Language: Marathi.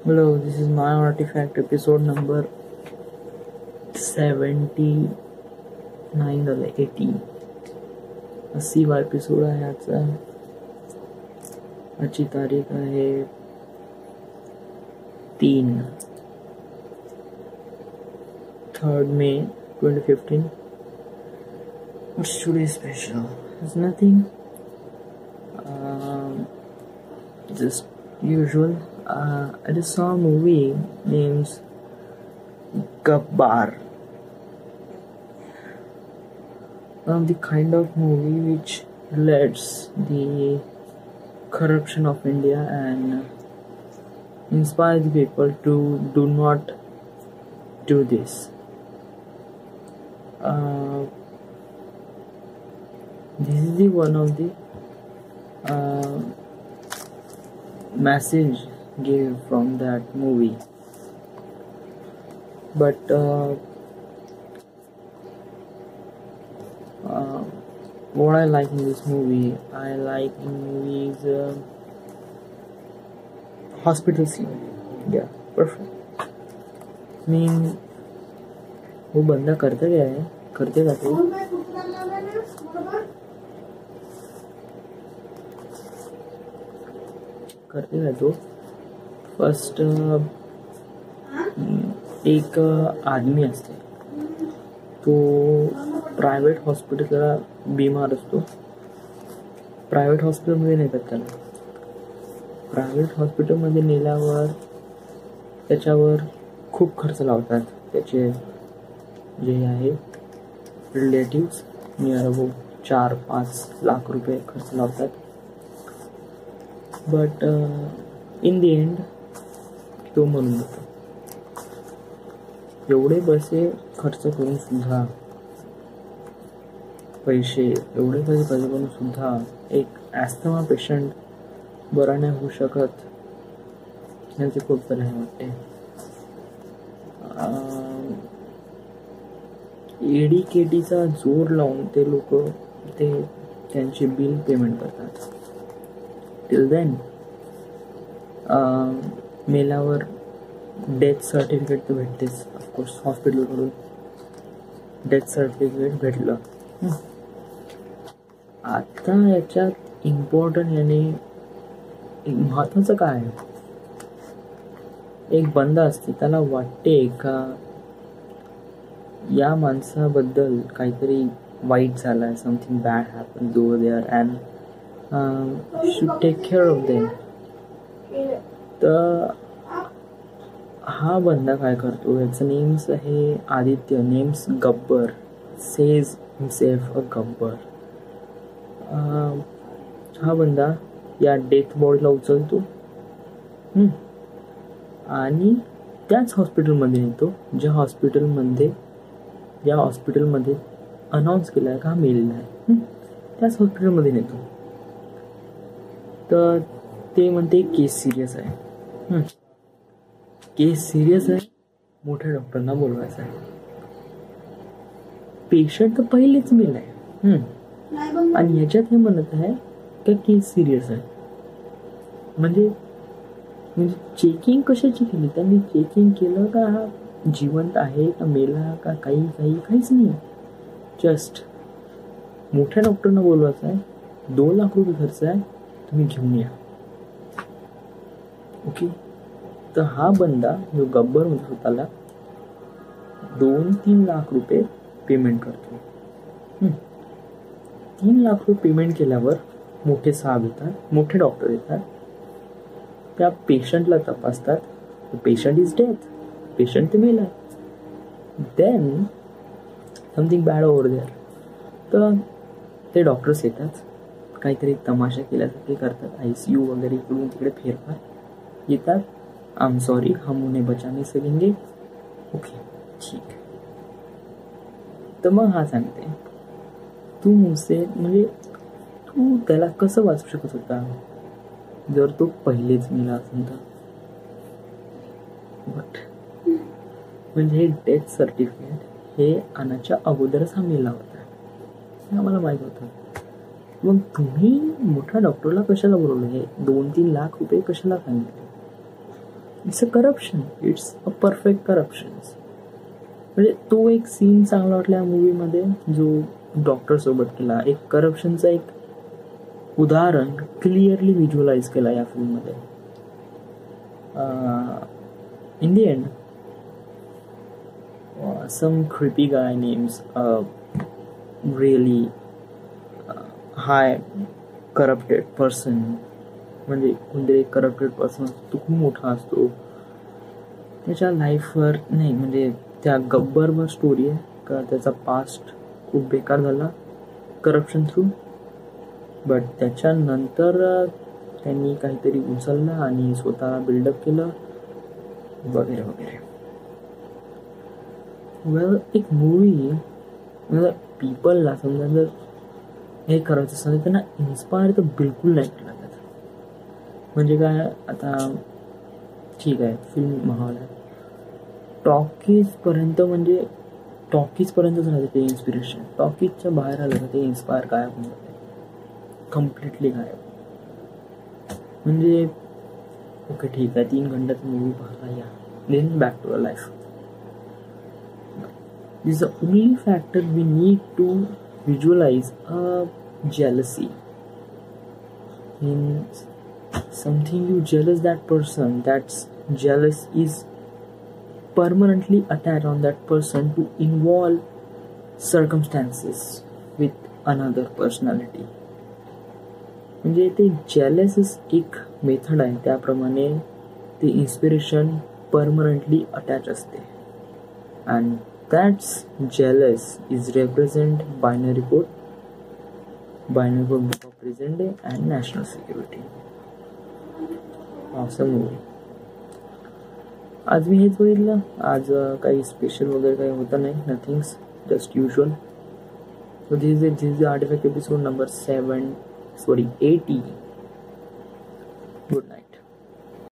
Hello, this is my artifact episode number 79 or 80. 80वा episode आहे आजचा. आजची तारीख आहे 3rd May 2015. What's today's special? It's nothing. Just usual. I just saw a movie named Gabbar. The kind of movie which relates the corruption of India and inspire the people to do not do this. This is the one of the message gave from that movie, but what I like in this movie, I like in movies hospital scene. Yeah, perfect. I mean, वो बंदा करते क्या है, करते क्या तो करते क्या तो फर्स्ट एक आदमी असते, तो प्रायव्हेट हॉस्पिटलला बिमार असतो. प्रायव्हेट हॉस्पिटलमध्ये नेतात त्याला. प्रायव्हेट हॉस्पिटलमध्ये नेल्यावर त्याच्यावर खूप खर्च लावतात त्याचे जे आहे रिलेटिव्स. नियर अबाउट 4-5 लाख रुपये खर्च लावतात. बट इन द एंड तो म्हणून जातो. एवढे पैसे खर्च करून सुद्धा एवढे पैसे खर्च करून सुद्धा एक ॲस्थमा पेशंट बरा नाही होऊ शकत. यांचे खूप तर हे वाटते. एडीकेटीचा जोर लावून ते लोक त्यांचे बिल पेमेंट करतात. टिल देन मेल्यावर डेथ सर्टिफिकेट तर भेटतेच ऑफकोर्स. हॉस्पिटलकडून डेथ सर्टिफिकेट भेटलं. आता याच्यात इम्पॉर्टंट आणि महत्वाचं काय आहे, एक बंदा असते त्याला वाटते का या माणसाबद्दल काहीतरी वाईट झालं आहे, something bad happens over there and should take care of them. तर हा बंदा काय करतो, याचं नेम्स आहे Aditya. Names Gabbar. Says himself a Gabbar. हा बंदा या डेथ बॉडीला उचलतो आणि त्याच हॉस्पिटलमध्ये नेतो ज्या हॉस्पिटलमध्ये अनाऊन्स केलं आहे का हा मेलेला आहे. त्याच हॉस्पिटलमध्ये नेतो. तर ते म्हणते केस सिरियस आहे. केस सिरियस आहे, मोठ्या डॉक्टरना बोलवायचं आहे. पेशंट तर पहिलेच मेल आहे आणि ह्याच्यात हे म्हणत आहे का केस सिरियस आहे. म्हणजे चेकिंग कशाची केली त्यांनी? चेकिंग केलं का हा जिवंत आहे का मेला का काहीच नाही. जस्ट मोठ्या डॉक्टरना बोलवायचं आहे. 2 लाख रुपये खर्च आहे, तुम्ही घेऊन या. ओके. तर हा बंदा जो गब्बर म्हणतो स्वतःला 2-3 लाख रुपये पेमेंट करतो. 3 लाख रुपये पेमेंट केल्यावर मोठे साहेब येतात, मोठे डॉक्टर येतात. त्या पेशंटला तपासतात. Patient is death. पेशंट ते मेला. Then something bad over there. तर ते डॉक्टर्स येतात, काहीतरी तमाशा केल्यासारखे करतात. ICU वगैरे इकडून तिकडे फेरफार येतात. आय एम सॉरी, हम उन्हें बचा नहीं सकेंगे. ओके, ठीक. तर मग हा सांगते तू मुझसे, म्हणजे तू त्याला कसं वाचू शकत होता जर तो पहिलेच मेला असेल तर. बट म्हणजे हे डेथ सर्टिफिकेट हे आणाच्या अगोदरच हा मेला होता हे आम्हाला माहीत होतं. मग तुम्ही मोठ्या डॉक्टरला कशाला बोलवलं? हे 2-3 लाख रुपये कशाला सांगितले? It's a corruption, it's a perfect corruption. म्हणजे तो एक सीन चांगला वाटला या मूवीमध्ये जो डॉक्टर सोबत केला. एक करप्शनचा एक उदाहरण क्लिअरली व्हिज्युअलाइज केला या फिल्ममध्ये. In the end some creepy guy names really high corrupted person, म्हणजे कोणतरी करप्टेड पर्सन असतो, तो खूप मोठा असतो. त्याच्या लाईफवर नाही, म्हणजे त्या गब्बरवर स्टोरी आहे का त्याचा पास्ट खूप बेकार झाला करप्शन थ्रू, बट त्याच्यानंतर त्यांनी काहीतरी उचललं आणि स्वतः बिल्डअप केलं वगैरे वगैरे. वेल, एक मूवी म्हणजे पीपलला समजा जर हे करायचं असेल त्यांना इन्स्पायर तर बिलकुल नाही केलं लागत. म्हणजे काय, आता ठीक आहे फिल्म महाल आहे, टॉकीजपर्यंत म्हणजे टॉकीजपर्यंतच राहते ते इन्स्पिरेशन. टॉकीजच्या बाहेर आलं का ते इन्स्पायर गायब होऊन जाते, कम्प्लिटली गायब. म्हणजे ओके ठीक आहे 3 घंट्याचा मूवी पाहता या, then back to a life. This is the only factor we need to visualize a jealousy. In something you jealous that person, that's jealous is permanently attached on that person to involve circumstances with another personality. म्हणजे ते jealous एक मेथड आहे, त्याप्रमाणे ते इन्स्पिरेशन परमनंटली अटॅच असते. And that's jealous is represent binary code of present day and national security. Awesome movie. आज मी हेच बघितलं. आज काही स्पेशल वगैरे काही होतं नाही, nothings, just usual. So this is the artifact episode number 80. Good night.